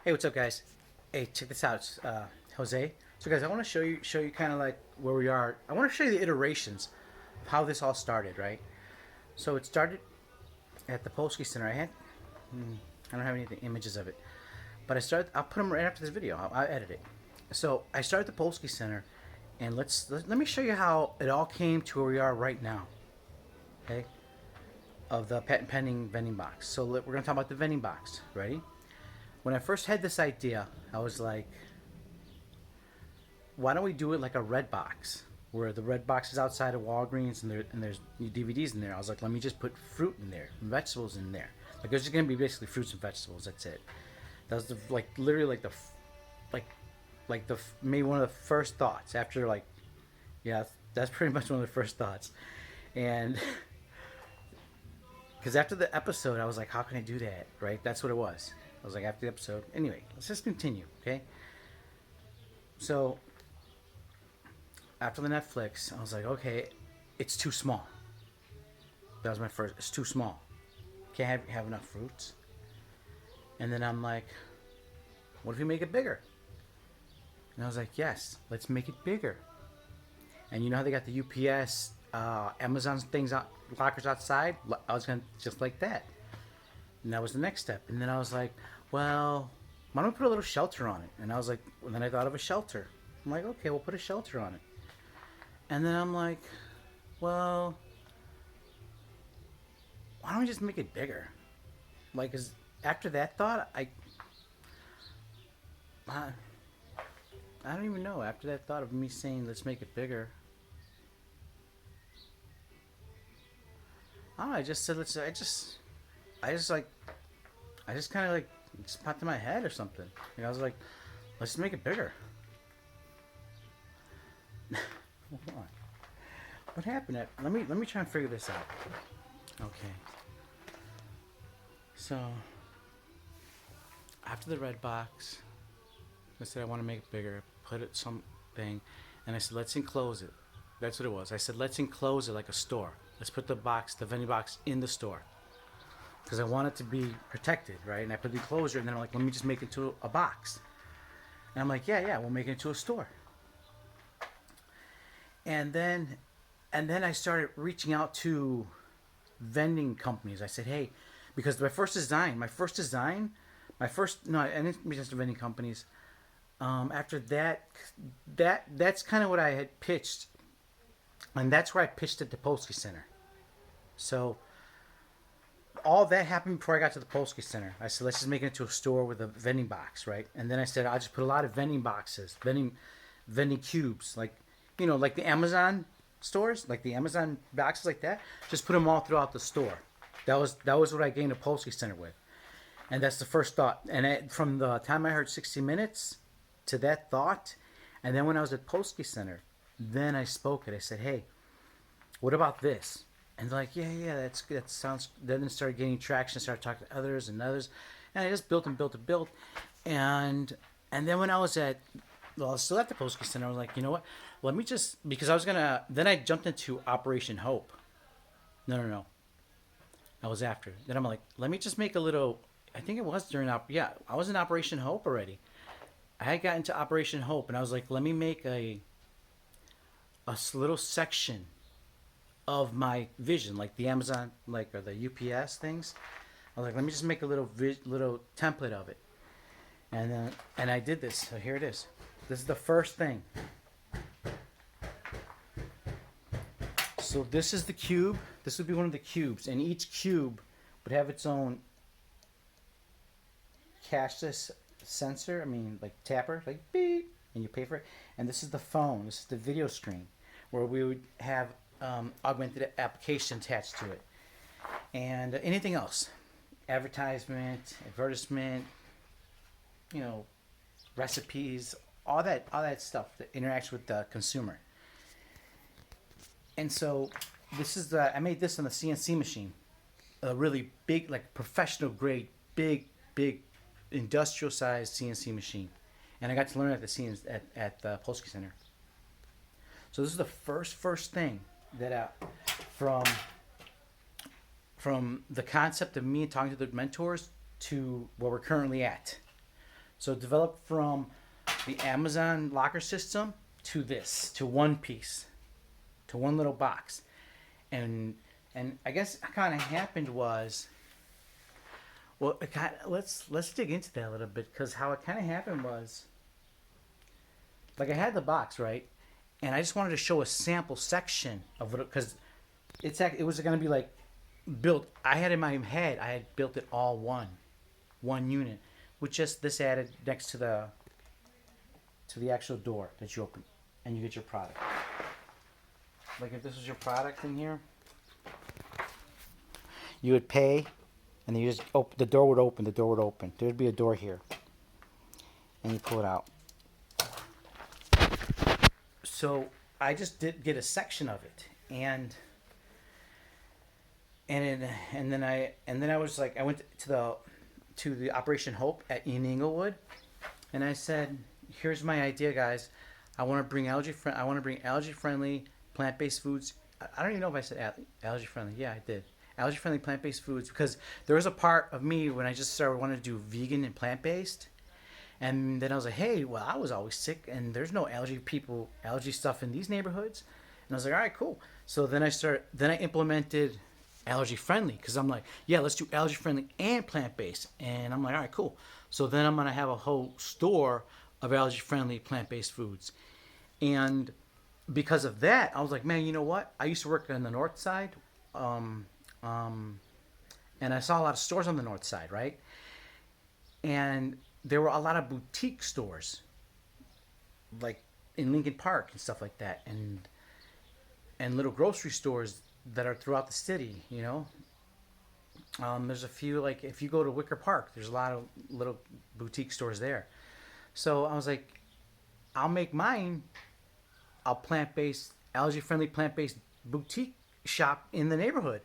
Hey, what's up, guys? Hey, check this out. It's Jose. So, guys, I want to show you kind of like where we are. I want to show you the iterations of how this all started, right? So it started at the Polsky Center. I don't have any images of it, but I started. I'll put them right after this video. I'll edit it. So I started at the Polsky Center, and let me show you how it all came to where we are right now. Okay, of the patent pending vending box. So we're gonna talk about the vending box. Ready? When I first had this idea, I was like, why don't we do it like a red box, where the red box is outside of Walgreens and there's DVDs in there. I was like, let me just put fruit in there, and vegetables in there. Like there's just gonna be basically fruits and vegetables. That's it. That was like literally like maybe one of the first thoughts after yeah, that's pretty much one of the first thoughts. And because after the episode, I was like, how can I do that? Right? That's what it was. I was like, after the episode. Anyway, let's just continue, okay? So after the Netflix, I was like, okay, it's too small. That was my first. It's too small. Can't have enough fruits. And then I'm like, what if we make it bigger? And I was like, yes, let's make it bigger. And you know how they got the UPS, Amazon things out, lockers outside? I was gonna just like that. And that was the next step. And then I was like, well, why don't we put a little shelter on it? And I was like, well, then I thought of a shelter. I'm like, okay, we'll put a shelter on it. And then I'm like, well, why don't we just make it bigger? Like, 'cause after that thought, I don't even know. After that thought of me saying, let's make it bigger, I don't know, I just said, I just kind of like, it just popped in my head or something. And I was like, let's make it bigger. Hold on. What happened? Let me try and figure this out. Okay. So after the red box, I said I want to make it bigger. Put it something, and I said let's enclose it. That's what it was. I said let's enclose it like a store. Let's put the vending box in the store because I want it to be protected, right? And I put the enclosure, and then I'm like, let me just make it into a box. And I'm like, yeah, we'll make it into a store. And then I started reaching out to vending companies. I said, hey, because no, I didn't reach out to vending companies. After that's kind of what I had pitched, and that's where I pitched it to Polsky Center. So all that happened before I got to the Polsky Center. I said, let's just make it into a store with a vending box, right? And then I said, I'll just put a lot of vending boxes, vending cubes, like the Amazon stores, like the Amazon boxes like that. Just put them all throughout the store. That was what I gained a Polsky Center with, and that's the first thought. And from the time I heard 60 Minutes to that thought, and then when I was at Polsky Center, then I spoke it. I said, hey, what about this? And they're like, yeah, that sounds. Then it started gaining traction. Started talking to others and others, and I just built and built and built, and then when I was I was still at the Polsky Center. I was like, you know what? Let me just because I was gonna. Then I jumped into Operation Hope. No. I was after. Then I'm like, let me just make a little. I think it was during Yeah, I was in Operation Hope already. I had gotten to Operation Hope, and I was like, let me make a little section of my vision, like the Amazon, or the UPS things. I was like, let me just make a little template of it, and I did this. So here it is. This is the first thing. So this is the cube. This would be one of the cubes, and each cube would have its own cashless sensor. I mean, like tapper, like beep, and you pay for it. And this is the phone. This is the video screen, where we would have augmented application attached to it, and anything else, advertisement, recipes, all that stuff that interacts with the consumer. And so I made this on the CNC machine, a really big, like professional grade, big industrial sized CNC machine, and I got to learn at at the Polsky Center. So this is the first thing that from the concept of me talking to the mentors to where we're currently at. So it developed from the Amazon locker system to this, to one piece, to one little box. And I guess what kind of happened was, well, let's dig into that a little bit, because how it kind of happened was, like, I had the box, right, and I just wanted to show a sample section of what, because it was going to be like built. I had in my head, I had built it all one unit, with just this added next to the actual door that you open, and you get your product. Like, if this was your product in here, you would pay, and then you just open. The door would open. There would be a door here, and you pull it out. So I just did get a section of it, and then I was like, I went to the Operation Hope in Inglewood, and I said, here's my idea, guys. I want to bring allergy friendly plant-based foods. I don't even know if I said allergy friendly. Yeah, I did. Allergy friendly plant-based foods, because there was a part of me when I just started wanting to do vegan and plant-based, and then I was like, hey, well, I was always sick, and there's no allergy stuff in these neighborhoods, and I was like, all right, cool. So then I implemented allergy friendly, because I'm like, yeah, let's do allergy friendly and plant-based, and I'm like, all right, cool. So then I'm gonna have a whole store of allergy friendly plant-based foods, and because of that, I was like, man, you know what? I used to work on the north side, and I saw a lot of stores on the north side, right? And there were a lot of boutique stores, like in Lincoln Park and stuff like that, and little grocery stores that are throughout the city, you know. There's a few, like if you go to Wicker Park, there's a lot of little boutique stores there. So I was like, I'll make mine a allergy-friendly plant-based boutique shop in the neighborhood.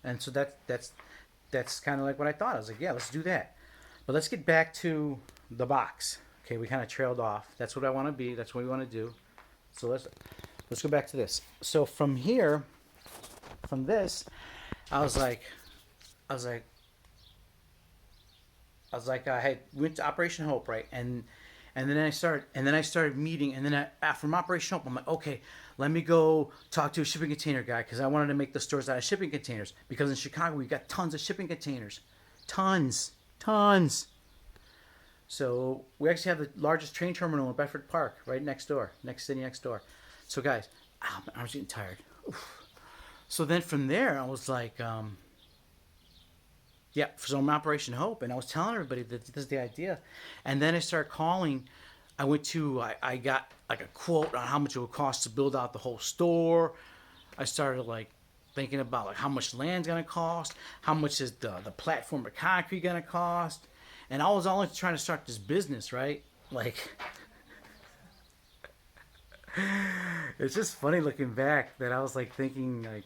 And so that's kind of like what I thought. I was like, yeah, let's do that. But let's get back to the box. Okay, we kind of trailed off. That's what I want to be. That's what we want to do. So let's go back to this. So from this, I was like, I had went to Operation Hope, right? And then I started meeting, and then from Operation Hope, I'm like, okay, let me go talk to a shipping container guy, because I wanted to make the stores out of shipping containers, because in Chicago we got tons of shipping containers, tons. So we actually have the largest train terminal in Bedford Park, right next city next door. So guys, I was getting tired. Oof. So then from there, I was like, yeah, so I'm Operation Hope, and I was telling everybody that this is the idea. And then I started calling. I got like a quote on how much it would cost to build out the whole store. I started like thinking about like how much land's gonna cost, how much is the platform of concrete gonna cost, and I was all trying to start this business, right? Like, it's just funny looking back that I was like thinking like,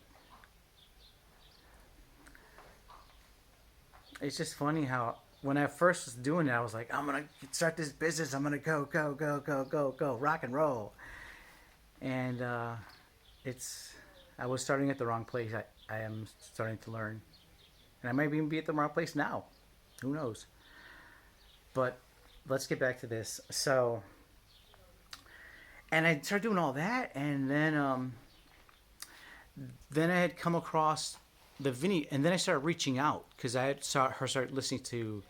it's just funny how when I first was doing it, I was like, I'm gonna start this business. I'm gonna go, rock and roll. And I was starting at the wrong place. I am starting to learn, and I might even be at the wrong place now. Who knows? But let's get back to this. So, and I started doing all that, and then I had come across the Vinny, and then I started reaching out, because I had started listening to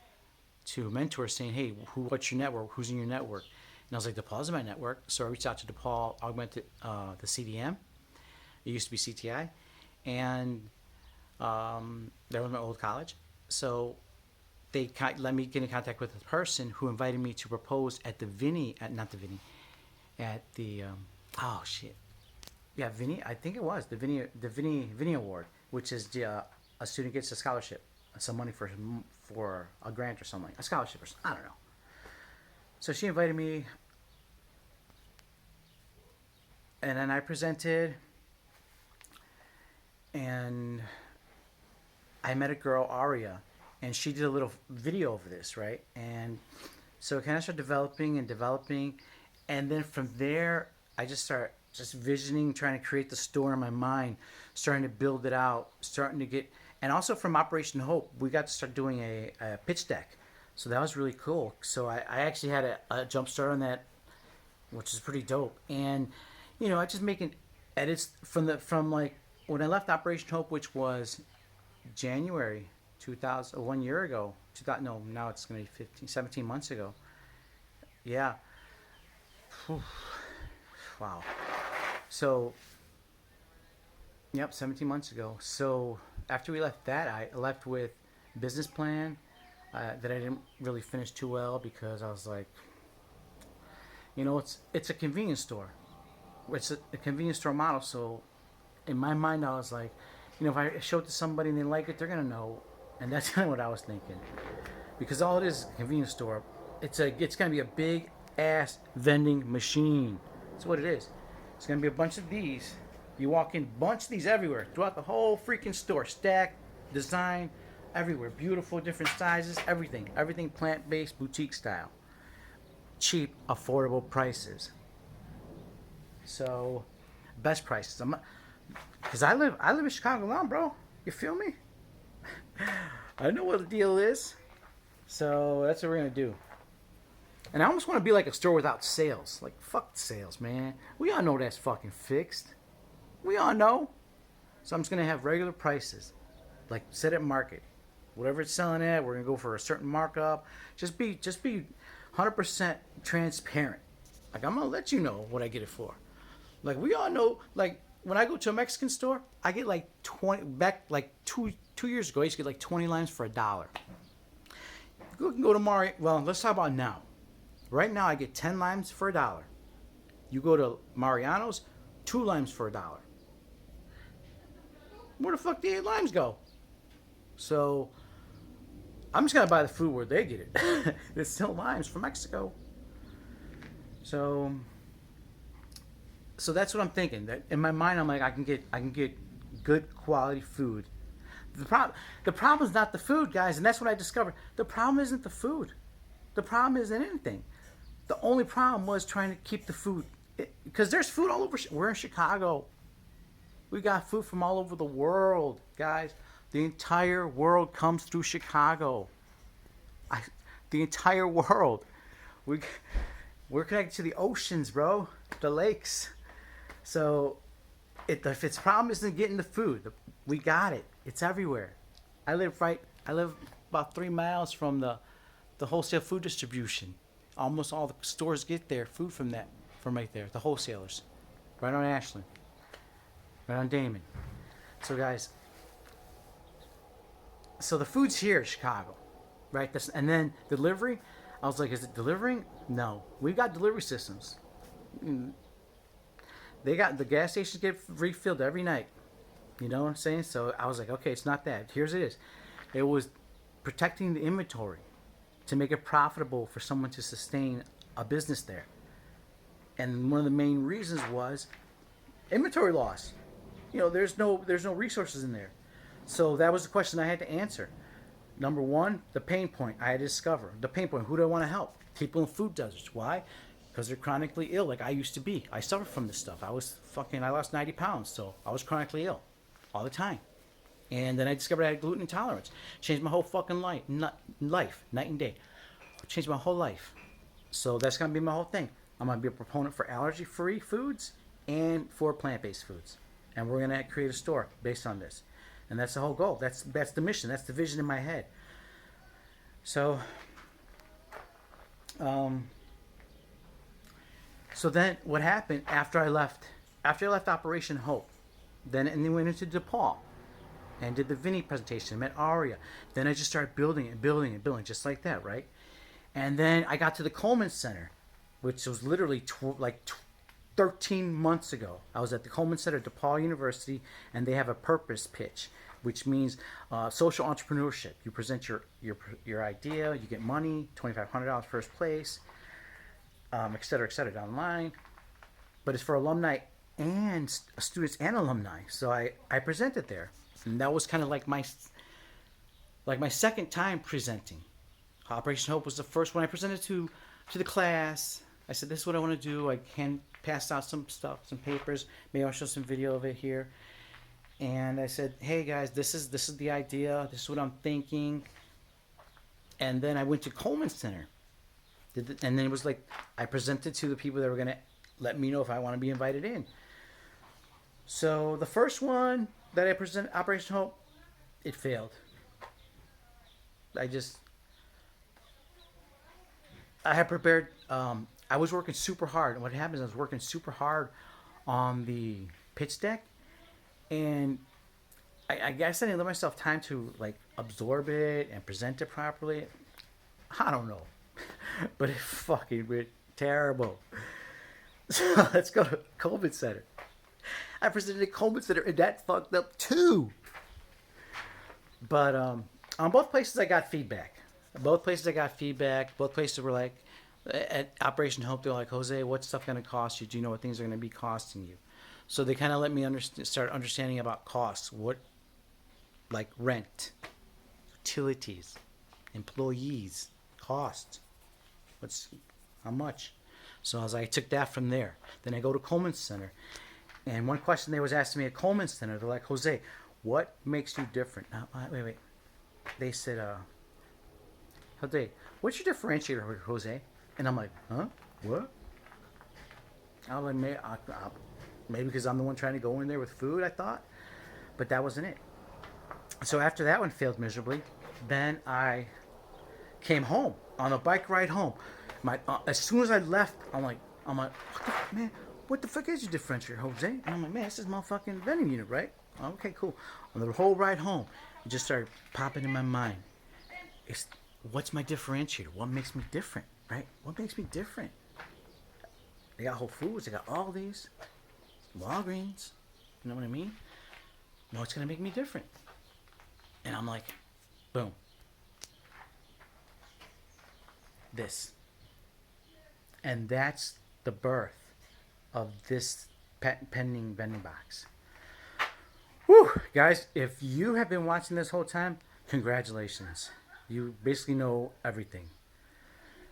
mentors saying, hey, what's your network? Who's in your network? And I was like, DePaul's in my network. So I reached out to DePaul Augmented, the CDM. It used to be CTI. And that was my old college. So they let me get in contact with a person who invited me to propose at the Vinny, not the Vinny, at the, oh shit. Yeah, Vinny, I think it was the Vinny Award, which is a student gets a scholarship, some money for a grant or something, a scholarship or something, I don't know. So she invited me, and then I presented, and I met a girl, Aria, and she did a little video over this, right? And so it kind of started developing, and then from there, I just started visioning, trying to create the store in my mind, starting to build it out, starting to get, and also from Operation Hope, we got to start doing a pitch deck. So that was really cool. So I actually had a jump start on that, which is pretty dope. And I just making edits from like when I left Operation Hope, which was January 2000, 1 year ago. 2000, no, now it's gonna be 15, 17 months ago. Yeah. Whew. Wow. So, yep, 17 months ago. So after we left that, I left with business plan that I didn't really finish too well because I was like, it's a convenience store. It's a convenience store model. So in my mind, I was like, if I show it to somebody and they like it, they're gonna know. And that's kind of what I was thinking, because all it is a convenience store. It's gonna be a big ass vending machine. That's what it is. It's gonna be a bunch of these. You walk in, bunch of these everywhere throughout the whole freaking store, stacked, design, everywhere, beautiful, different sizes, everything plant-based, boutique style, cheap, affordable prices. So, best prices. Because I live in Chicago now, bro. You feel me? I know what the deal is. So that's what we're gonna do. And I almost want to be like a store without sales. Like, fuck sales, man. We all know that's fucking fixed. We all know. So I'm just gonna have regular prices, like set at market. Whatever it's selling at, we're gonna go for a certain markup. Just be 100% transparent. Like, I'm gonna let you know what I get it for. Like, we all know. Like, when I go to a Mexican store, I get like 20 back. Like two years ago, I used to get like 20 limes for $1. You can go to Mari. Well, let's talk about now. Right now, I get 10 limes for $1. You go to Mariano's, 2 limes for $1. Where the fuck the 8 limes go? So I'm just gonna buy the food where they get it. It's still limes from Mexico. So that's what I'm thinking. That in my mind, I'm like, I can get good quality food. The problem is not the food, guys, and that's what I discovered. The problem isn't the food. The problem isn't anything. The only problem was trying to keep the food, because there's food all over. We're in Chicago. We got food from all over the world, guys. The entire world comes through Chicago. The entire world. We're connected to the oceans, bro. The lakes. So if its problem isn't getting the food, we got it. It's everywhere. I live about 3 miles from the wholesale food distribution. Almost all the stores get their food from right there. The wholesalers, right on Ashland, right on Damon. So guys, so the food's here in Chicago, right? And then delivery. I was like, is it delivering? No, we got delivery systems. They got the gas stations get refilled every night. You know what I'm saying? So I was like, okay, it's not that. Here's it is. It was protecting the inventory to make it profitable for someone to sustain a business there. And one of the main reasons was inventory loss. There's no resources in there. So that was the question I had to answer. Number one, the pain point I had to discover. The pain point, who do I want to help? People in food deserts. Why? Because they're chronically ill, like I used to be. I suffered from this stuff. I lost 90 pounds, so I was chronically ill all the time. And then I discovered I had gluten intolerance. Changed my whole fucking life, night and day. Changed my whole life. So that's going to be my whole thing. I'm going to be a proponent for allergy-free foods and for plant-based foods. And we're going to create a store based on this. And that's the whole goal. That's the mission. That's the vision in my head. So, so then what happened after I left Operation Hope, and then went into DePaul and did the Vinny presentation, met Aria. Then I just started building and building, just like that, right? And then I got to the Coleman Center, which was literally 13 months ago. I was at the Coleman Center at DePaul University, and they have a purpose pitch, which means social entrepreneurship. You present your idea, you get money, $2,500 first place, et cetera, down the line. But it's for alumni and students and alumni. So I presented there. And that was kind of like my second time presenting. Operation Hope was the first one I presented to the class. I said, this is what I want to do. I can pass out some stuff, some papers. Maybe I'll show some video of it here. And I said, hey guys, this is the idea. This is what I'm thinking. And then I went to Coleman Center. And then it was like I presented to the people that were going to let me know if I want to be invited in. So the first one that I presented, Operation Hope, it failed. I had prepared. I was working super hard, and what happened is I was working super hard on the pitch deck, and I guess I didn't let myself time to like absorb it and present it properly. I don't know, but it fucking went terrible. So let's go to Coleman Center. I presented at Coleman Center, and that fucked up too. But on both places, I got feedback. Both places were like, at Operation Hope, they're like, Jose, what's stuff going to cost you? Do you know what things are going to be costing you? So they kind of let me start understanding about costs. What, like rent, utilities, employees, cost. How much? So I took that from there. Then I go to Coleman Center. And one question they was asking me at Coleman Center, they're like, Jose, what makes you different? Wait. They said, Jose, what's your differentiator, Jose? And I'm like, huh? What? I was like, maybe because I'm the one trying to go in there with food, I thought. But that wasn't it. So after that one failed miserably, then I came home on a bike ride home. As soon as I left, I'm like, what the fuck is your differentiator, Jose? And I'm like, man, this is my fucking vending unit, right? Okay, cool. On the whole ride home, it just started popping in my mind. What's my differentiator? What makes me different, right? What makes me different? They got Whole Foods. They got all these. Walgreens. You know what I mean? What's going to make me different? And I'm like, boom. This. And that's the birth of this pending vending box. Whew, guys, if you have been watching this whole time, congratulations. You basically know everything.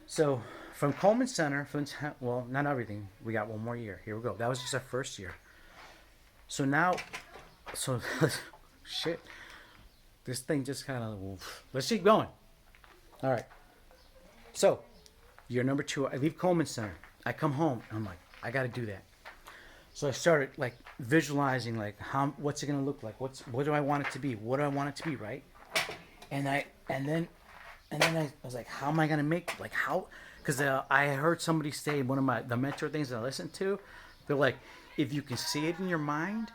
So, from Coleman Center, well, not everything. We got one more year. Here we go. That was just our first year. So now, shit. This thing just kind of, let's keep going. All right. So, year number 2, I leave Coleman Center. I come home, and I'm like, I got to do that. So I started like visualizing like what's it gonna look like? What do I want it to be? What do I want it to be, right? And then I was like, how am I gonna make how? Because I heard somebody say one of the mentor things that I listened to. They're like, if you can see it in your mind,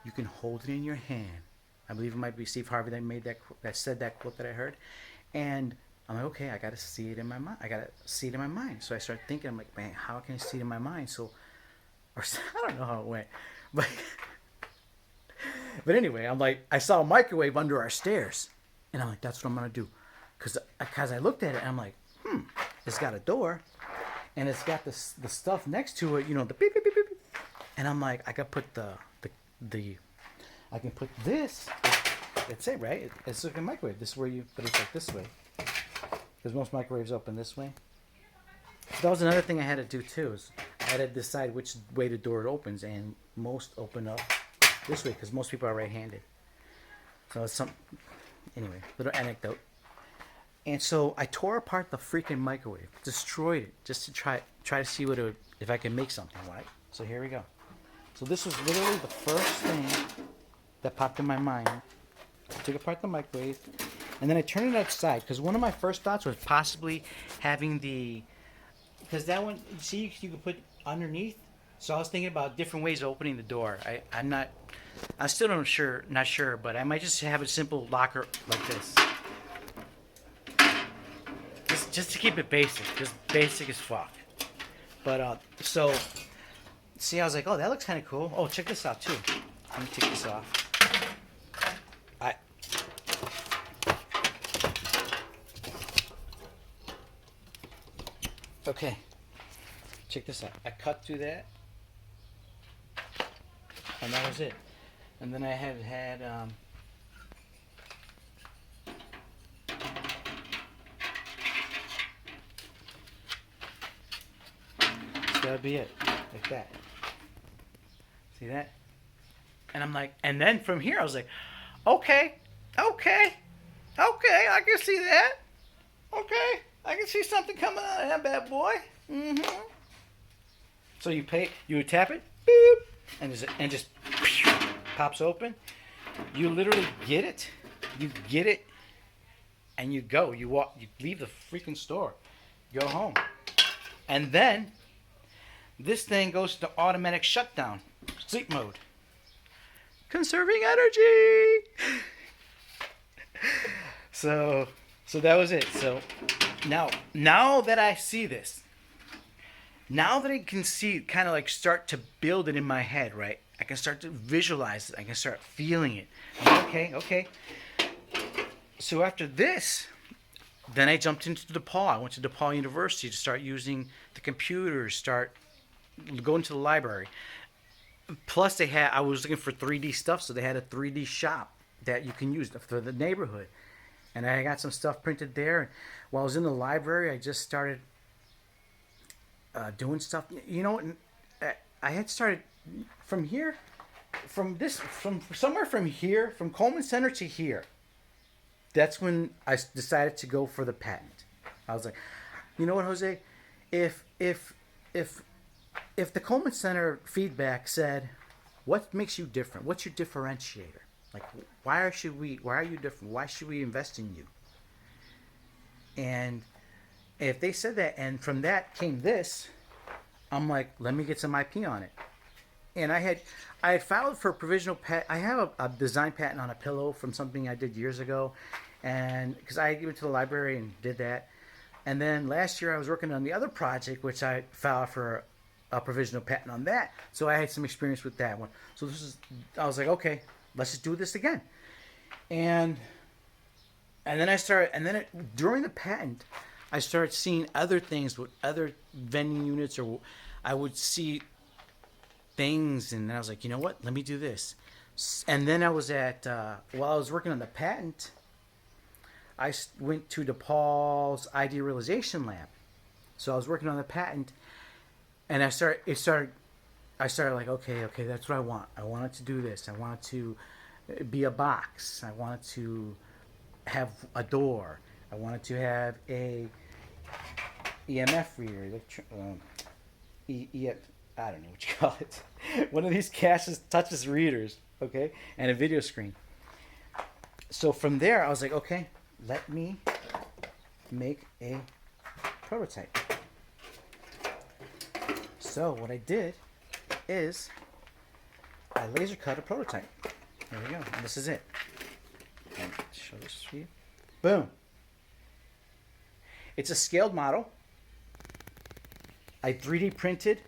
you can hold it in your hand. I believe it might be Steve Harvey that said that quote that I heard, and I'm like, okay, I gotta see it in my mind. So I started thinking, I'm like, man, how can I see it in my mind? Or I don't know how it went, but anyway, I'm like, I saw a microwave under our stairs, and I'm like, that's what I'm gonna do, because I looked at it and I'm like, it's got a door, and it's got the stuff next to it, the beep beep beep beep, and I'm like, I could put I can put this. That's it, right? It's like a microwave. This is where but it's like this way, because most microwaves open this way. So that was another thing I had to do too. Is I had to decide which way the door opens, and most open up this way because most people are right-handed. So it's anyway, little anecdote. And so I tore apart the freaking microwave, destroyed it, just to try to see if I can make something, right? So here we go. So this was literally the first thing that popped in my mind. I took apart the microwave, and then I turned it upside because one of my first thoughts was possibly having because that one, see, you could put underneath. So I was thinking about different ways of opening the door. I'm still not sure, but I might just have a simple locker like this. Just to keep it basic, just basic as fuck. But so, see, I was like, oh, that looks kind of cool. Oh, check this out too. Let me take this off. Okay, check this out. I cut through that, and that was it. And then I had that would be it, like that. See that? And I'm like, and then from here I was like, okay, I can see that. Okay, I can see something coming out of that bad boy. Mm-hmm. So you tap it, boop, and just pops open. You literally get it. You get it, and you go. You walk. You leave the freaking store. Go home, and then this thing goes to automatic shutdown, sleep mode, conserving energy. So that was it. So now that I see this, now that I can see, kind of like start to build it in my head, right? I can start to visualize it. I can start feeling it. I'm like, okay. So after this, then I jumped into DePaul. I went to DePaul University to start using the computer, start going to the library. Plus, I was looking for 3D stuff, so they had a 3D shop that you can use for the neighborhood. And I got some stuff printed there. And while I was in the library, I just started doing stuff. You know, I had started from here, from somewhere from here, from Coleman Center to here. That's when I decided to go for the patent. I was like, you know what, Jose? If the Coleman Center feedback said, what makes you different? What's your differentiator? Like, why are you different? Why should we invest in you? And if they said that, and from that came this, I'm like, let me get some IP on it. And I had filed for a provisional patent. I have a design patent on a pillow from something I did years ago, and because I went to the library and did that. And then last year I was working on the other project, which I filed for a provisional patent on that. So I had some experience with that one. So I was like, okay, let's just do this again. And then during the patent, I started seeing other things with other vending units, or I would see things, and I was like, you know what? Let me do this. And then I was while I was working on the patent, I went to DePaul's Idea Realization Lab. So I was working on the patent, and I started like, okay, that's what I want. I wanted to do this. I wanted to be a box. I wanted to have a door. I wanted to have a EMF reader, I don't know what you call it. One of these touches readers, okay, and a video screen. So from there, I was like, okay, let me make a prototype. So what I did is I laser cut a prototype. There we go. And this is it. And show this to you. Boom. It's a scaled model. I 3D printed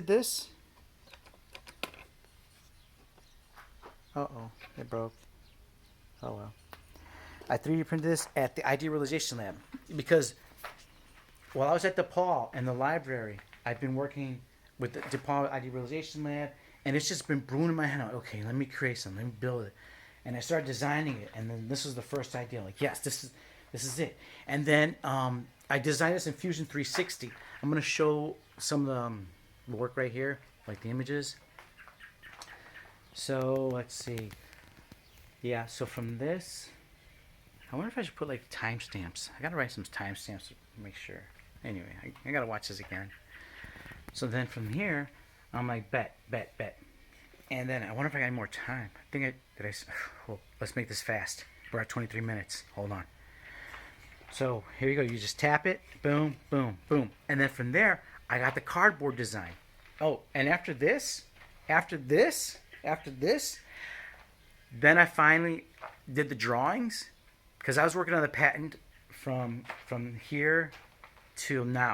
this. Uh-oh, it broke. Oh well. I 3D printed this at the Idea Realization Lab because while I was at DePaul and the library, I've been working with the DePaul Idea Realization Lab, and it's just been brewing in my head. Okay, let me create something, let me build it. And I started designing it, and then this was the first idea. Like, yes, this is it. And then I designed this in Fusion 360. I'm going to show some of the work right here, like the images. So let's see. Yeah, so from this, I wonder if I should put like timestamps. I got to write some timestamps to make sure. Anyway, I got to watch this again. So then from here, I'm like, bet. And then I wonder if I got any more time. I think well, let's make this fast. We're at 23 minutes. Hold on. So here you go. You just tap it. Boom, boom, boom. And then from there, I got the cardboard design. Oh, and after this, then I finally did the drawings because I was working on the patent from here till now.